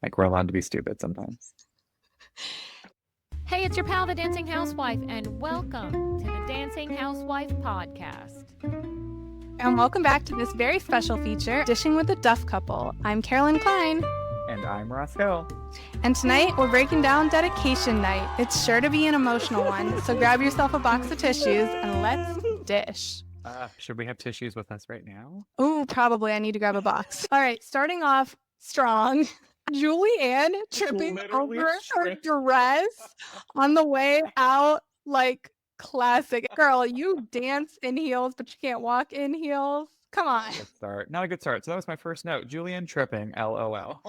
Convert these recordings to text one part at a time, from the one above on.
Like we're allowed to be stupid sometimes. Hey, it's your pal, the Dancing Housewife, and welcome to the Dancing Housewife podcast. And welcome back to this very special feature, Dishing with the Duff Couple. I'm Carolyn Klein. And I'm Ross Hill. And tonight we're breaking down dedication night. It's sure to be an emotional one, so grab yourself a box of tissues and let's dish. Should we have tissues with us right now? Ooh, probably. I need to grab a box. All right, starting off strong. Julianne tripping Literally over her tripped. dress on the way out, like classic. Girl, you dance in heels, but you can't walk in heels. Come on. Good start. Not a good start. So that was my first note. Julianne tripping, LOL.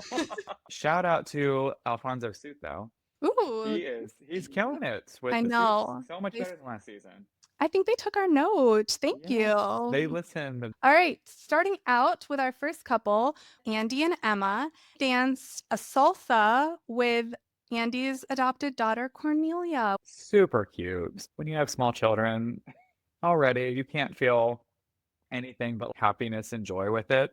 Shout out to Alfonso's suit, though. Ooh, He's killing it with I the know. suits. So much better than last season. I think they took our note. Thank you. They listened. All right, starting out with our first couple, Andy and Emma danced a salsa with Andy's adopted daughter, Cornelia. Super cute. When you have small children already, you can't feel anything but happiness and joy with it.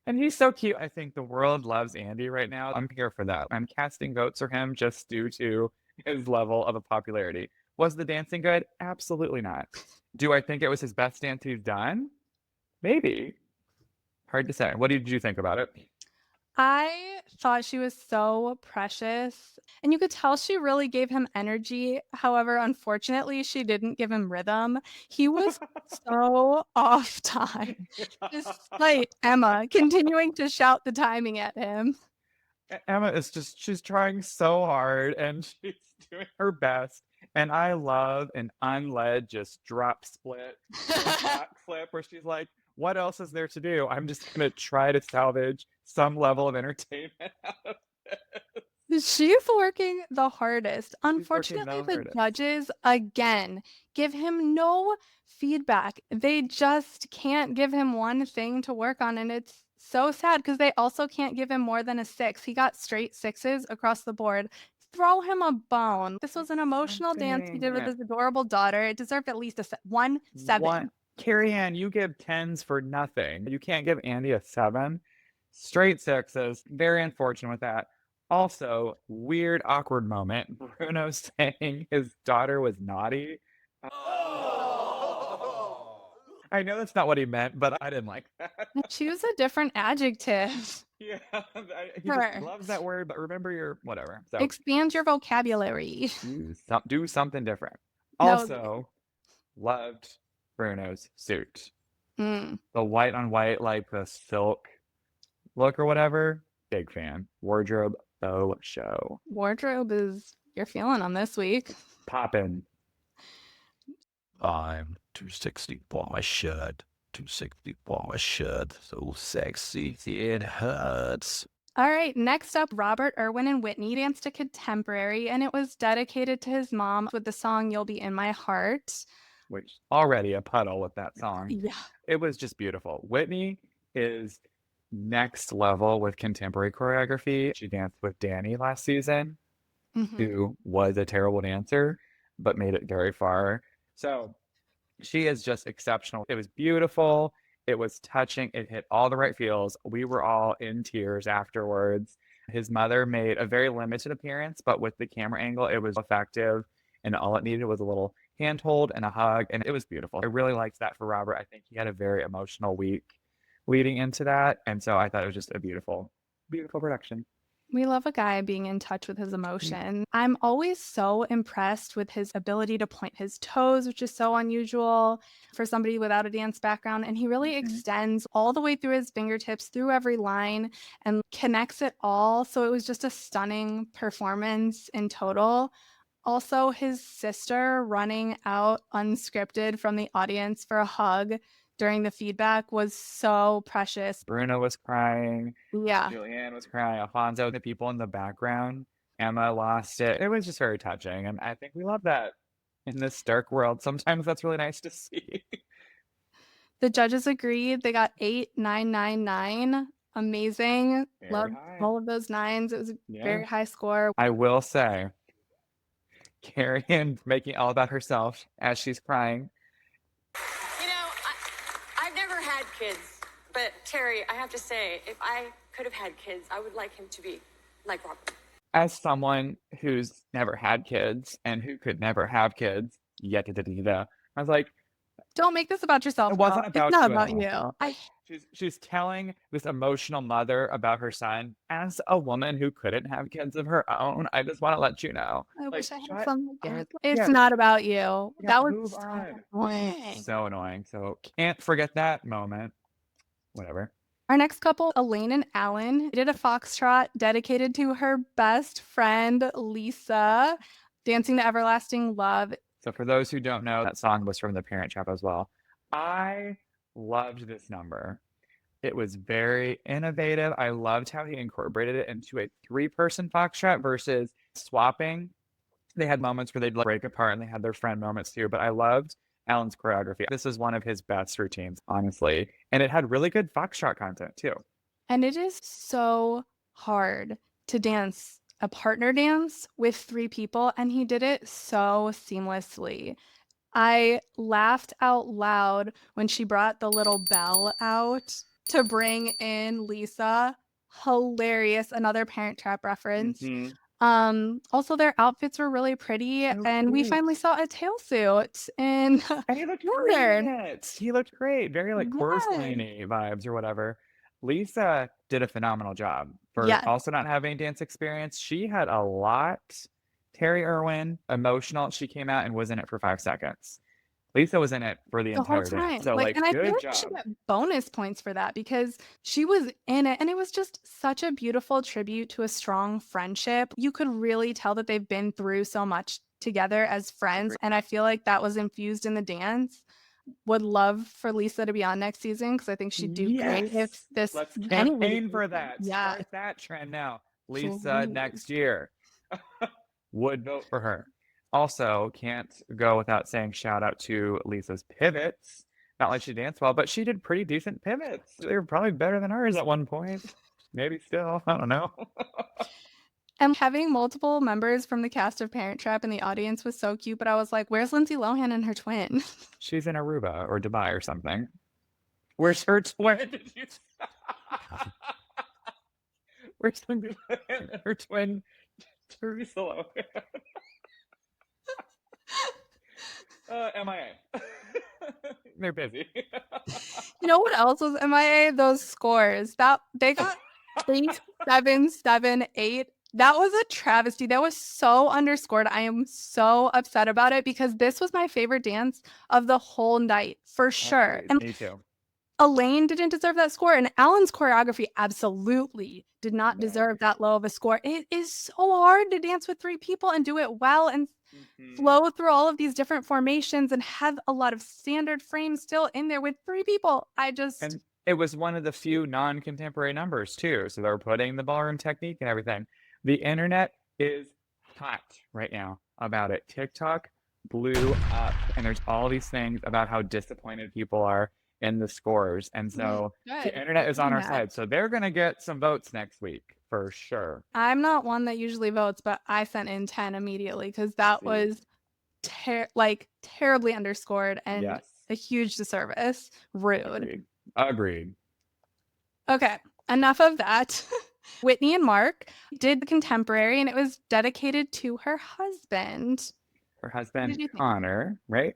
And he's so cute. I think the world loves Andy right now. I'm here for that. I'm casting votes for him just due to his level of popularity. Was the dancing good? Absolutely not. Do I think it was his best dance he's done? Maybe. Hard to say. What did you think about it? I thought she was so precious, and you could tell she really gave him energy. However, unfortunately, she didn't give him rhythm. He was so off time, despite Emma continuing to shout the timing at him. Emma is she's trying so hard and she's doing her best. And I love an unled just drop split back flip where she's like, what else is there to do? I'm just going to try to salvage some level of entertainment out of this. She's working the hardest. Working Unfortunately, the the hardest. judges, again, give him no feedback. They just can't give him one thing to work on. And it's so sad because they also can't give him more than a 6. He got straight 6s across the board. Throw him a bone. This was an emotional dance he did with his adorable daughter. It deserved at least a 7. Carrie Ann, you give 10s for nothing. You can't give Andy a 7. Straight 6s. Very unfortunate with that. Also, weird, awkward moment. Bruno saying his daughter was naughty. I know that's not what he meant, but I didn't like that. Choose a different adjective. Yeah, he just loves that word, but remember your whatever. So expand your vocabulary. Do something different. No. Also, loved Bruno's suit. The white on white, like the silk look or whatever. Big fan. Wardrobe show. Wardrobe is you're feeling on this week. Poppin'. I'm 264 shirt. 264 shirt. So sexy, it hurts. All right, next up, Robert, Irwin, and Whitney danced a contemporary, and it was dedicated to his mom with the song You'll Be in My Heart. Which already a puddle with that song. Yeah. It was just beautiful. Whitney is next level with contemporary choreography. She danced with Danny last season, who was a terrible dancer, but made it very far. So she is just exceptional. It was beautiful. It was touching. It hit all the right feels. We were all in tears afterwards. His mother made a very limited appearance, but with the camera angle, it was effective. And all it needed was a little handhold and a hug. And it was beautiful. I really liked that for Robert. I think he had a very emotional week leading into that. And so I thought it was just a beautiful, beautiful production. We love a guy being in touch with his emotion. I'm always so impressed with his ability to point his toes, which is so unusual for somebody without a dance background. And he really extends all the way through his fingertips, through every line, and connects it all. So it was just a stunning performance in total. Also, his sister running out unscripted from the audience for a hug during the feedback was so precious. Bruno was crying. Yeah. Julianne was crying. Alfonso, the people in the background. Emma lost it. It was just very touching. And I think we love that in this dark world. Sometimes that's really nice to see. The judges agreed. They got 8, 9, 9, 9. Amazing. Love all of those 9s. It was a very high score. I will say, Carrie Ann making all about herself as she's crying. You know, I've never had kids, but Terry, I have to say, if I could have had kids, I would like him to be like Robert. As someone who's never had kids and who could never have kids, yet I was like, Don't make this about yourself. it wasn't girl. about It's not you about at all. you. She's telling this emotional mother about her son as a woman who couldn't have kids of her own. I just want to let you know. I wish I had shut some up. kids. It's Yeah. not about you. Yeah, That was move so on. annoying. So annoying. So can't forget that moment. Whatever. Our next couple, Elaine and Alan, did a foxtrot dedicated to her best friend, Lisa, Dancing to Everlasting Love. So for those who don't know, that song was from The Parent Trap as well. I loved this number. It was very innovative. I loved how he incorporated it into a 3-person foxtrot versus swapping. They had moments where they'd break apart and they had their friend moments too, but I loved Alan's choreography. This is one of his best routines, honestly. And it had really good foxtrot content too. And it is so hard to dance a partner dance with 3 people, and he did it so seamlessly. I laughed out loud when she brought the little bell out to bring in Lisa. Hilarious. Another Parent Trap reference. Also their outfits were really pretty, and we finally saw a tail suit in And he looked Northern. great. He looked great. Very like chorus lane-y vibes or whatever. Lisa did a phenomenal job for Yes. also not having dance experience. She had a lot. Terry Irwin, emotional. She came out and was in it for 5 seconds. Lisa was in it for the The whole entire time. dance. So and I feel good like job. she got bonus points for that because she was in it, and it was just such a beautiful tribute to a strong friendship. You could really tell that they've been through so much together as friends, and I feel like that was infused in the dance. Would love for Lisa to be on next season because I think she'd do great if this. Let's anybody campaign for that. Yeah. Start that trend now. Lisa Please. next year. Would vote for her. Also, can't go without saying shout out to Lisa's pivots. Not like she danced well, but she did pretty decent pivots. They were probably better than hers at one point. Maybe still. I don't know. And having multiple members from the cast of Parent Trap in the audience was so cute, but I was like, where's Lindsay Lohan and her twin? She's in Aruba or Dubai or something. Where's her twin? Where's Lindsay Lohan and her twin, Teresa Lohan? MIA. They're busy. You know what else was MIA? Those scores. That they got 8, 7, 7, 8. That was a travesty. That was so underscored. I am so upset about it because this was my favorite dance of the whole night for sure. And Me too. Elaine didn't deserve that score, and Alan's choreography absolutely did not deserve that low of a score. It is so hard to dance with 3 people and do it well and flow through all of these different formations and have a lot of standard frames still in there with 3 people. And it was one of the few non-contemporary numbers too. So they were putting the ballroom technique and everything. The internet is hot right now about it. TikTok blew up, and there's all these things about how disappointed people are in the scores. And so the internet is on our side. So they're going to get some votes next week for sure. I'm not one that usually votes, but I sent in 10 immediately because that was terribly underscored and a huge disservice. Rude. Agreed. Okay, enough of that. Whitney and Mark did the contemporary, and it was dedicated to her husband. Her husband, Connor, right?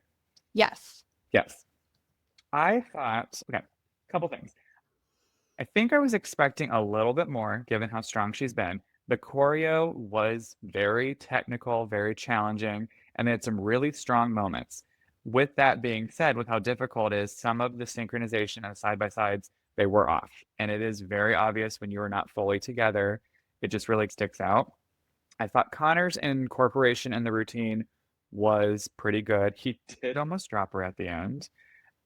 Yes. Yes. I thought, okay, a couple things. I think I was expecting a little bit more given how strong she's been. The choreo was very technical, very challenging, and they had some really strong moments. With that being said, with how difficult it is, some of the synchronization and side-by-sides, they were off. And it is very obvious when you are not fully together. It just really sticks out. I thought Connor's incorporation in the routine was pretty good. He did almost drop her at the end.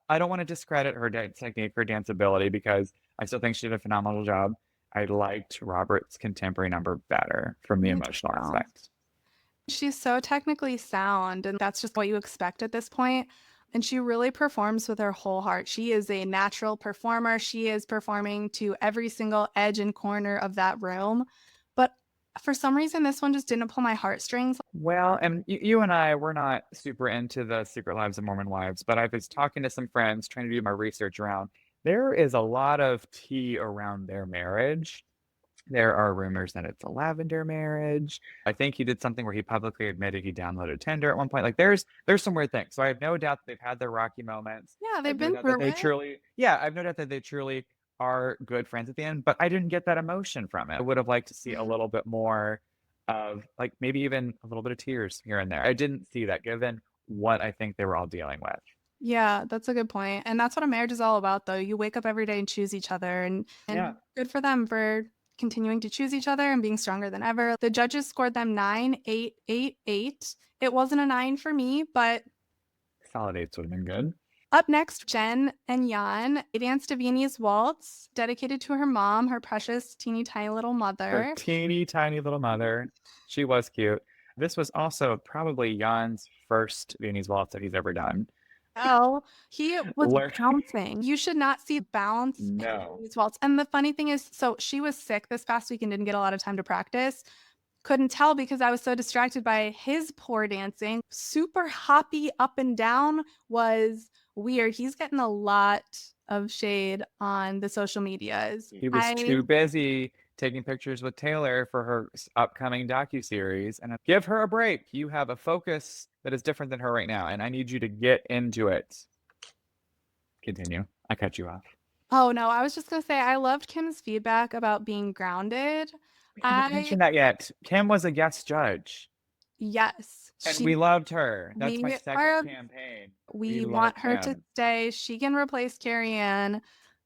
I don't want to discredit her dance technique, her dance ability, because I still think she did a phenomenal job. I liked Robert's contemporary number better from the emotional aspect. She's so technically sound, and that's just what you expect at this point. And she really performs with her whole heart. She is a natural performer. She is performing to every single edge and corner of that room. But for some reason, this one just didn't pull my heartstrings. Well, and you and I, we're not super into the Secret Lives of Mormon Wives, but I was talking to some friends trying to do my research around. There is a lot of tea around their marriage. There are rumors that it's a lavender marriage. I think he did something where he publicly admitted he downloaded Tinder at one point. Like there's some weird things. So I have no doubt that they've had their rocky moments. Yeah, I they've have no been doubt that through they it. truly, yeah, I have no doubt that they truly are good friends at the end, but I didn't get that emotion from it. I would have liked to see a little bit more of like maybe even a little bit of tears here and there. I didn't see that given what I think they were all dealing with. Yeah, that's a good point. And that's what a marriage is all about, though. You wake up every day and choose each other, and Yeah. good for them for continuing to choose each other and being stronger than ever. The judges scored them 9, 8, 8, 8. It wasn't a 9 for me, but Solid eights would have been good. up next, Jen and Jan. They danced a Viennese waltz dedicated to her mom, her precious teeny tiny little Her mother. teeny tiny little mother. She was cute. This was also probably Jan's first Viennese waltz that he's ever done. Well, he was Learn- bouncing. You should not see bounce in No. Viennese waltz. And the funny thing is, so she was sick this past week and didn't get a lot of time to practice. Couldn't tell because I was so distracted by his poor dancing. Super hoppy up and down was weird. He's getting a lot of shade on the social medias. He was too busy taking pictures with Taylor for her upcoming docuseries. And give her a break. You have a focus that is different than her right now, and I need you to get into it. Continue. I cut you off. Oh, no, I was just going to say, I loved Kim's feedback about being grounded. We haven't mentioned that yet. Kim was a guest judge, Yes. and we loved her. That's my we second are- campaign. We love want her to Kim. stay. She can replace Carrie Ann.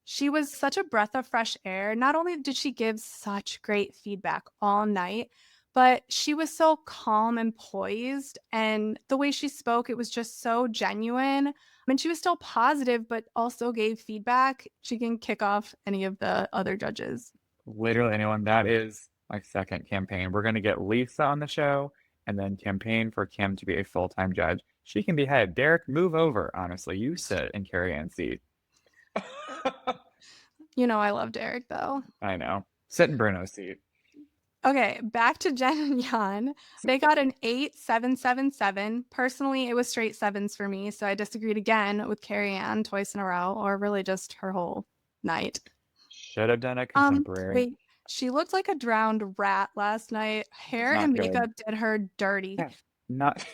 She was such a breath of fresh air. Not only did she give such great feedback all night, but she was so calm and poised. And the way she spoke, it was just so genuine. I mean, she was still positive, but also gave feedback. She can kick off any of the other judges. Literally anyone. That is my second campaign. We're going to get Lisa on the show and then campaign for Kim to be a full-time judge. She can be head. Derek, move over, honestly. You sit in Carrie Ann's seat. You know, I love Derek, though. I know. Sit in Bruno's seat. Okay, back to Jen and Jan. They got an 8, 7, 7, 7. Personally, it was straight sevens for me, so I disagreed again with Carrie Ann twice in a row, or really just her whole night. Should have done a contemporary. Wait, she looked like a drowned rat last night. Hair Not and good. makeup did her dirty. Yeah, not.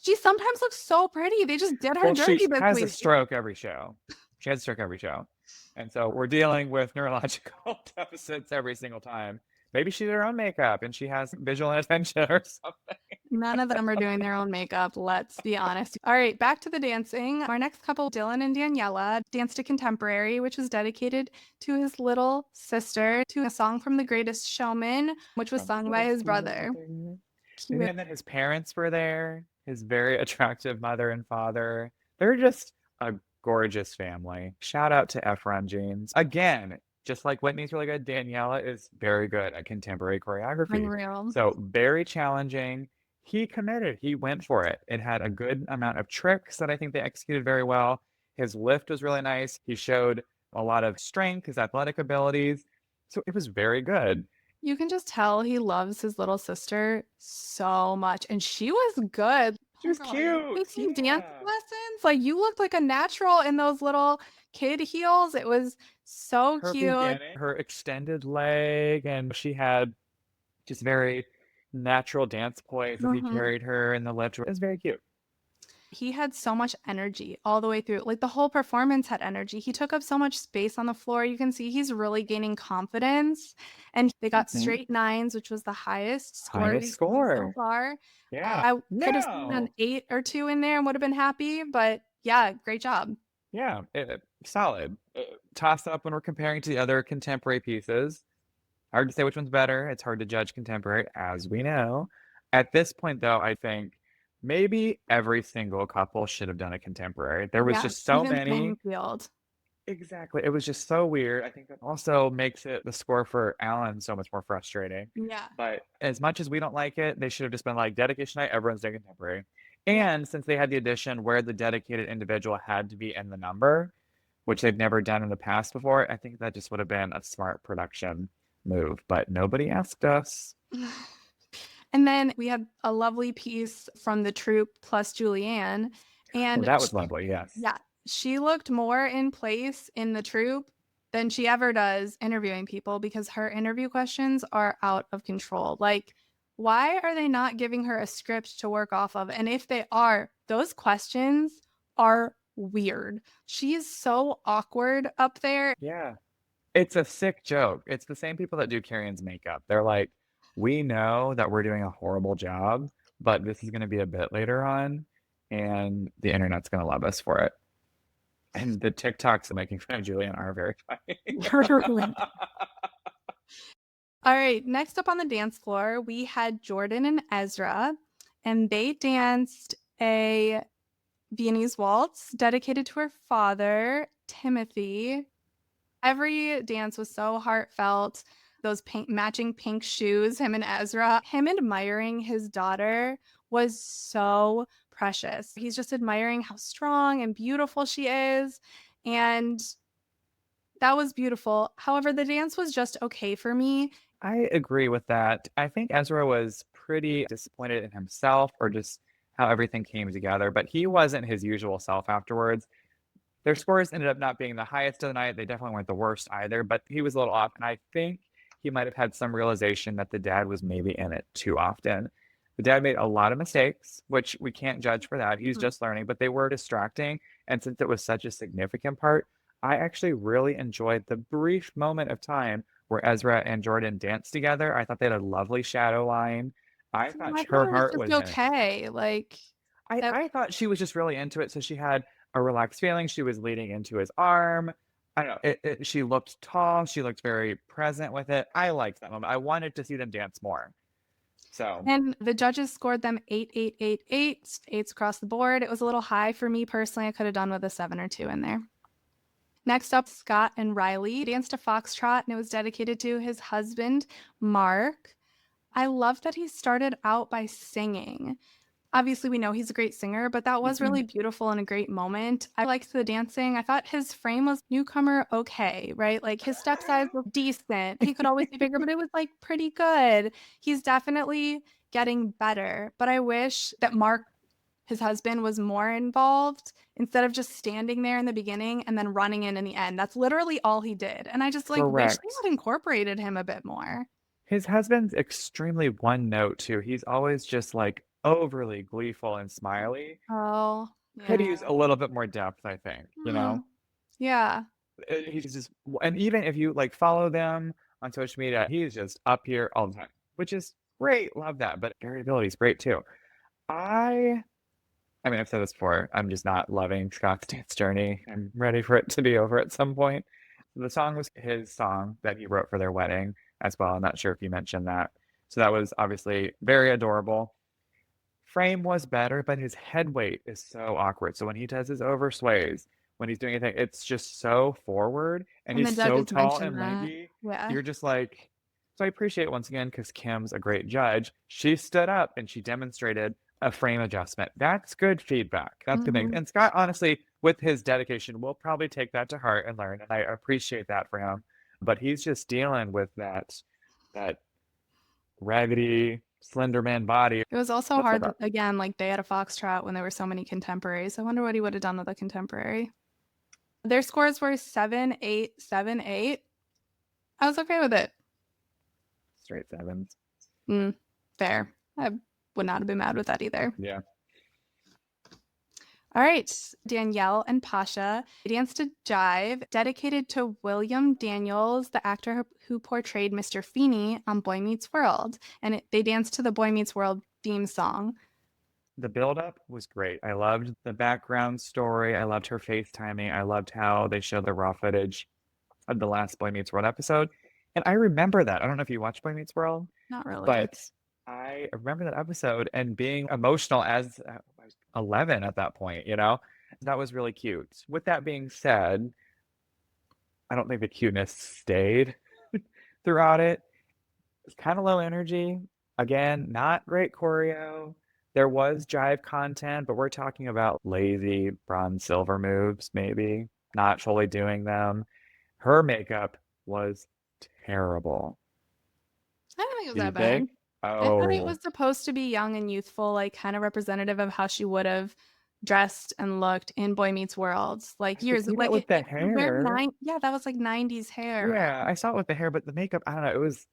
She sometimes looks so pretty. They just did her Well, dirty she this has a week. stroke every show. She has a stroke every show. And so we're dealing with neurological deficits every single time. Maybe she did her own makeup and she has visual inattention or something. None of them are doing their own makeup, let's be honest. All right, back to the dancing. Our next couple, Dylan and Daniela, danced a contemporary, which was dedicated to his little sister, to a song from The Greatest Showman, which was sung by his brother. And then his parents were there, his very attractive mother and father. They're just a gorgeous family. Shout out to Efron Jeans. Again, just like Whitney's really good, Daniela is very good at contemporary choreography. Unreal. So very challenging. He committed. He went for it. It had a good amount of tricks that I think they executed very well. His lift was really nice. He showed a lot of strength, his athletic abilities. So it was very good. You can just tell he loves his little sister so much. And she was good. She was cute. Taking dance Yeah. lessons. Like, you looked like a natural in those little kid heels. It was so Her cute. beginning, her extended leg, and she had just very natural dance poise as he carried her in the lift. It was very cute. He had so much energy all the way through. Like, the whole performance had energy. He took up so much space on the floor. You can see he's really gaining confidence. And they got straight 9s, which was the highest score Highest we've seen score. so far. Yeah. I could have seen an 8 or 2 in there and would have been happy. But yeah, great job. Yeah, solid. Toss up when we're comparing to the other contemporary pieces. Hard to say which one's better. It's hard to judge contemporary, as we know. At this point, though, I think maybe every single couple should have done a contemporary. There was just so even many. playing field. Exactly. It was just so weird. I think that also makes the score for Alan so much more frustrating. Yeah. But as much as we don't like it, they should have just been like, dedication night, everyone's doing contemporary. And since they had the addition where the dedicated individual had to be in the number, which they've never done in the past before, I think that just would have been a smart production move. But nobody asked us. And then we had a lovely piece from the troupe plus Julianne. And That was lovely, yes. yeah, she looked more in place in the troupe than she ever does interviewing people because her interview questions are out of control. Like, why are they not giving her a script to work off of? And if they are, those questions are weird. She is so awkward up there. Yeah. It's a sick joke. It's the same people that do Carrie's makeup. They're like, we know that we're doing a horrible job, but this is going to be a bit later on, and the internet's going to love us for it. And the TikToks making fun of Julianne are very funny. All right, next up on the dance floor, we had Jordan and Ezra, and they danced a Viennese waltz dedicated to her father, Timothy. Every dance was so heartfelt. Those matching pink shoes, him and Ezra, him admiring his daughter was so precious. He's just admiring how strong and beautiful she is. And that was beautiful. However, the dance was just okay for me. I agree with that. I think Ezra was pretty disappointed in himself or just how everything came together, but he wasn't his usual self afterwards. Their scores ended up not being the highest of the night. They definitely weren't the worst either, but he was a little off. And I think he might have had some realization that the dad was maybe in it too often. The dad made a lot of mistakes, which we can't judge for that. He's just learning, but they were distracting. And since it was such a significant part, I actually really enjoyed the brief moment of time where Ezra and Jordan danced together. I thought they had a lovely shadow line. I thought her heart was okay. Like, I thought she was just really into it. So she had a relaxed feeling. She was leaning into his arm. I don't know. She looked tall. She looked very present with it. I liked that moment. I wanted to see them dance more. So. And the judges scored them 8, 8, 8, 8, 8s across the board. It was a little high for me personally. I could have done with a 7 or 2 in there. Next up, Scott and Riley danced a foxtrot, and it was dedicated to his husband, Mark. I love that he started out by singing. Obviously, we know he's a great singer, but that was really beautiful and a great moment. I liked the dancing. I thought his frame was newcomer okay, right? Like his step size was decent. He could always be bigger, but it was like pretty good. He's definitely getting better. But I wish that Mark, his husband, was more involved instead of just standing there in the beginning and then running in the end. That's literally all he did. And I just wish they had incorporated him a bit more. His husband's extremely one note too. He's always just like overly gleeful and smiley. Oh, could use a little bit more depth, I think, you know? Yeah. He's just, and even if you like follow them on social media, he's just up here all the time, which is great. Love that. But variability is great too. I mean, I've said this before. I'm just not loving Scott's dance journey. I'm ready for it to be over at some point. The song was his song that he wrote for their wedding as well. I'm not sure if you mentioned that. So that was obviously very adorable. Frame was better, but his head weight is so awkward. So when he does his oversways, when he's doing anything, it's just so forward and he's so tall and lanky. Yeah. You're just like, so I appreciate it once again because Kim's a great judge. She stood up and she demonstrated a frame adjustment. That's good feedback. That's good thing. And Scott, honestly, with his dedication, will probably take that to heart and learn. And I appreciate that for him. But he's just dealing with that raggedy, slender man body. It was also hard that, again, like they had a foxtrot when there were so many contemporaries. I wonder what he would have done with a contemporary. Their scores were 7, 8, 7, 8. I was okay with it. Straight 7s. Fair. I would not have been mad with that either. Yeah. All right, Danielle and Pasha danced a jive dedicated to William Daniels, the actor who portrayed Mr. Feeney on Boy Meets World. And they danced to the Boy Meets World theme song. The build-up was great. I loved the background story. I loved her FaceTiming. I loved how they showed the raw footage of the last Boy Meets World episode. And I remember that. I don't know if you watched Boy Meets World. Not really. But I remember that episode and being emotional as I was 11 at that point, you know? That was really cute. With that being said, I don't think the cuteness stayed throughout it. It's kind of low energy. Again, not great choreo. There was jive content, but we're talking about lazy bronze silver moves, maybe. Not fully doing them. Her makeup was terrible. I don't think it was that bad. Oh. I thought it was supposed to be young and youthful, like kind of representative of how she would have dressed and looked in Boy Meets World, like I could years see like that with the if you wear hair. yeah, that was like 90s hair. Yeah, I saw it with the hair, but the makeup, I don't know, it was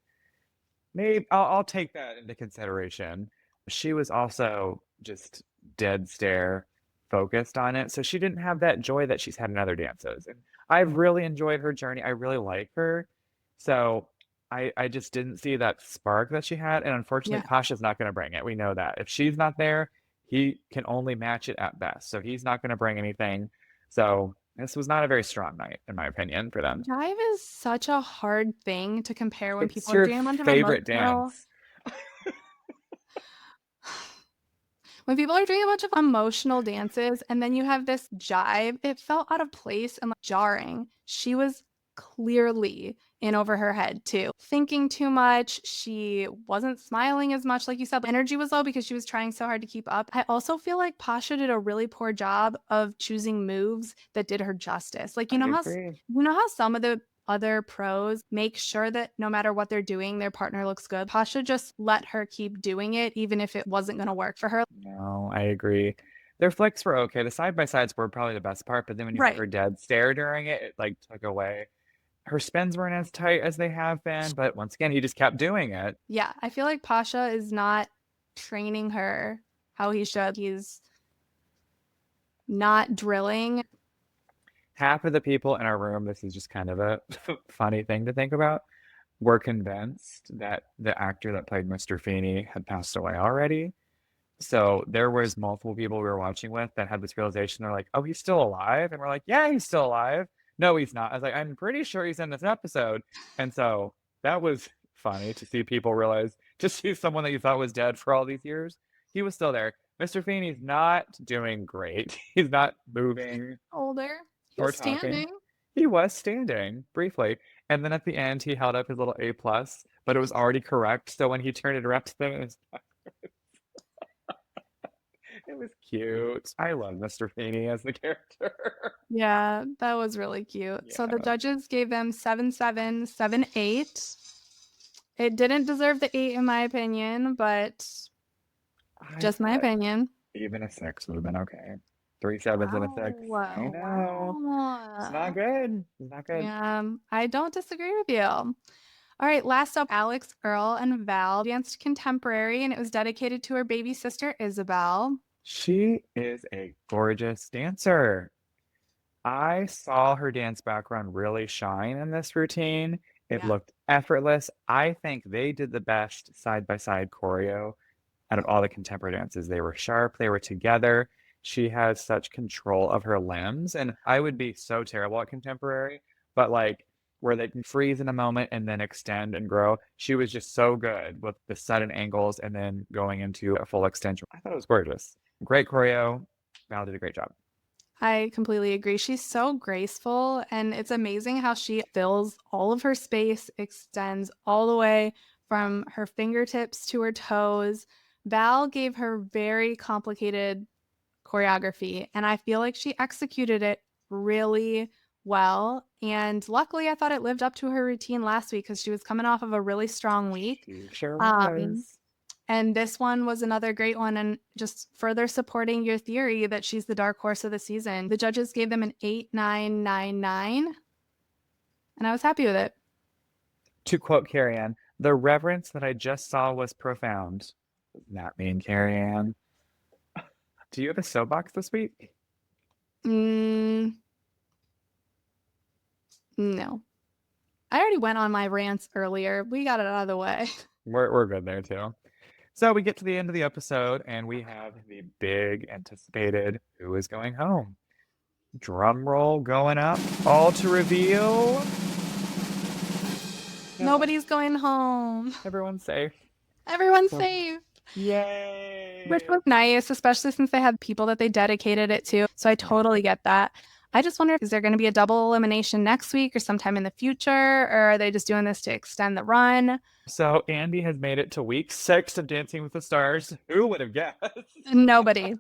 maybe I'll take that into consideration. She was also just dead stare focused on it, so she didn't have that joy that she's had in other dances. And I've really enjoyed her journey. I really like her. So I just didn't see that spark that she had, and unfortunately Yeah. Pasha's not going to bring it. We know that. If she's not there, he can only match it at best. So he's not going to bring anything. So this was not a very strong night, in my opinion, for them. Jive is such a hard thing to compare when It's people are your doing a bunch of favorite emotional dance. when people are doing a bunch of emotional dances and then you have this jive, it felt out of place and like jarring. She was clearly in over her head too, thinking too much. She wasn't smiling as much, like you said. Energy was low because she was trying so hard to keep up. I also feel like Pasha did a really poor job of choosing moves that did her justice. Like I agree. you know how some of the other pros make sure that no matter what they're doing, their partner looks good. Pasha just let her keep doing it, even if it wasn't going to work for her. No, I agree. Their flicks were okay. The side by sides were probably the best part, but then when you had Right. her dead stare during it, it like took away. Her spins weren't as tight as they have been, but once again, he just kept doing it. Yeah, I feel like Pasha is not training her how he should. He's not drilling. Half of the people in our room, this is just kind of a funny thing to think about, were convinced that the actor that played Mr. Feeney had passed away already. So there was multiple people we were watching with that had this realization. They're like, "Oh, he's still alive," and we're like, "Yeah, he's still alive." No, he's not. I was like, "I'm pretty sure he's in this episode," and so that was funny to see people realize, to see someone that you thought was dead for all these years, he was still there. Mr. Feeney's not doing great. He's not moving Older. He or was talking. standing. He was standing briefly, and then at the end, he held up his little A plus, but it was already correct. So when he turned it around to them, it was cute. I love Mr. Feeney as the character. Yeah, that was really cute. So the Yeah. judges gave them 7-7, 7-8. It didn't deserve the 8 in my opinion, but I just my thought opinion. even a 6 would have been okay. 3 sevens and a 6. I know. It's not good. It's not good. Yeah, I don't disagree with you. All right, last up, Alex, Earl, and Val danced contemporary, and it was dedicated to her baby sister, Isabel. She is a gorgeous dancer. I saw her dance background really shine in this routine. It Yeah. looked effortless. I think they did the best side-by-side choreo out of all the contemporary dances. They were sharp, they were together. She has such control of her limbs, and I would be so terrible at contemporary, but like where they can freeze in a moment and then extend and grow. She was just so good with the sudden angles and then going into a full extension. I thought it was gorgeous. Great choreo. Val did a great job. I completely agree. She's so graceful, and it's amazing how she fills all of her space, extends all the way from her fingertips to her toes. Val gave her very complicated choreography, and I feel like she executed it really well. And luckily, I thought it lived up to her routine last week because she was coming off of a really strong week. She sure Um, was. And this one was another great one, and just further supporting your theory that she's the dark horse of the season. The judges gave them an 8-9-9-9, and I was happy with it. To quote Carrie Ann, the reverence that I just saw was profound. Doesn't that mean Carrie Ann? Do you have a soapbox this week? No. I already went on my rants earlier. We got it out of the way. We're good there too. So we get to the end of the episode and we have the big anticipated who is going home. Drum roll going up, all to reveal. Nobody's going home. Everyone's safe. Everyone's So- safe. Yay! Which was nice, especially since they had people that they dedicated it to. So I totally get that. I just wonder, is there going to be a double elimination next week or sometime in the future? Or are they just doing this to extend the run? So Andy has made it to week 6 of Dancing with the Stars. Who would have guessed? Nobody.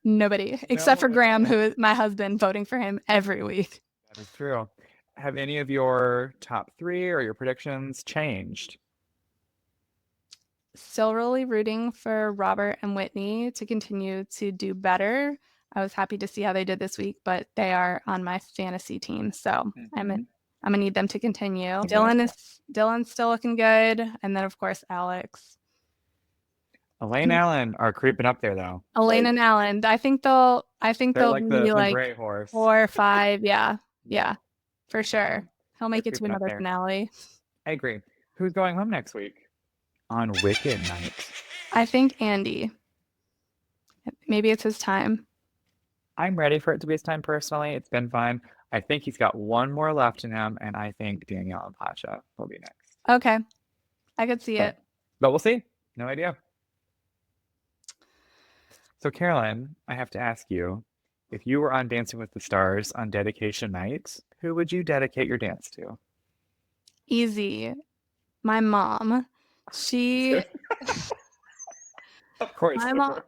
Nobody. Except for No, Graham, that's who is my husband, voting for him every week. That is true. Have any of your top 3 or your predictions changed? still really rooting for Robert and Whitney to continue to do better. I was happy to see how they did this week, but they are on my fantasy team, so I'm gonna need them to continue. Dylan's still looking good, and then of course Alex. Elaine and Alan are creeping up there though. Elaine and Alan. I think they'll They're be the gray horse. 4 or 5. Yeah, for sure. He'll make it to creeping up another there. finale. I agree. Who's going home next week on Wicked Night? I think Andy. Maybe it's his time. I'm ready for it to be his time personally. It's been fun. I think he's got one more left in him, and I think Danielle and Pasha will be next. Okay. I could see it. But we'll see. No idea. So, Carolyn, I have to ask you, if you were on Dancing with the Stars on dedication night, who would you dedicate your dance to? Easy. My mom. She Of course. My mom.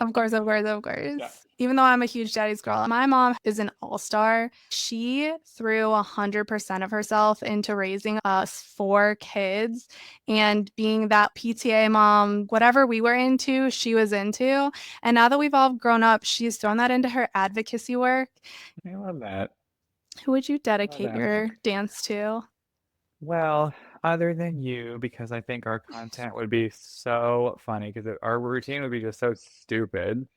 Of course. Yeah. Even though I'm a huge daddy's girl, my mom is an all-star. She threw 100% of herself into raising us 4 kids, and being that PTA mom, whatever we were into, she was into. And now that we've all grown up, she's thrown that into her advocacy work. I love that. Who would you dedicate your dance to? Well, other than you, because I think our content would be so funny, because our routine would be just so stupid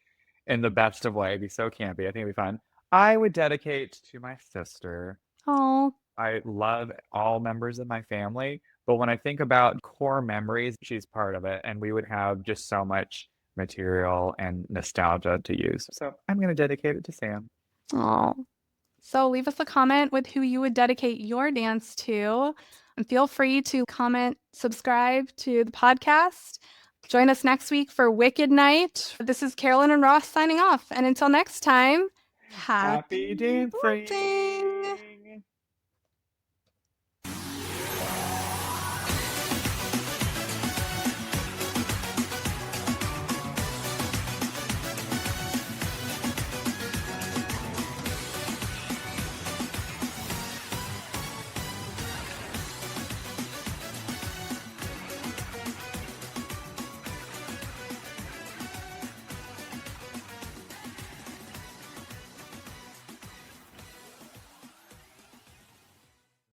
in the best of way. It'd be so campy. I think it'd be fun. I would dedicate to my sister. Oh, I love all members of my family, but when I think about core memories, she's part of it, and we would have just so much material and nostalgia to use. So I'm going to dedicate it to Sam. oh. So leave us a comment with who you would dedicate your dance to. And feel free to comment, subscribe to the podcast. Join us next week for Wicked Night. This is Carolyn and Ross signing off. And until next time, happy dancing! dancing.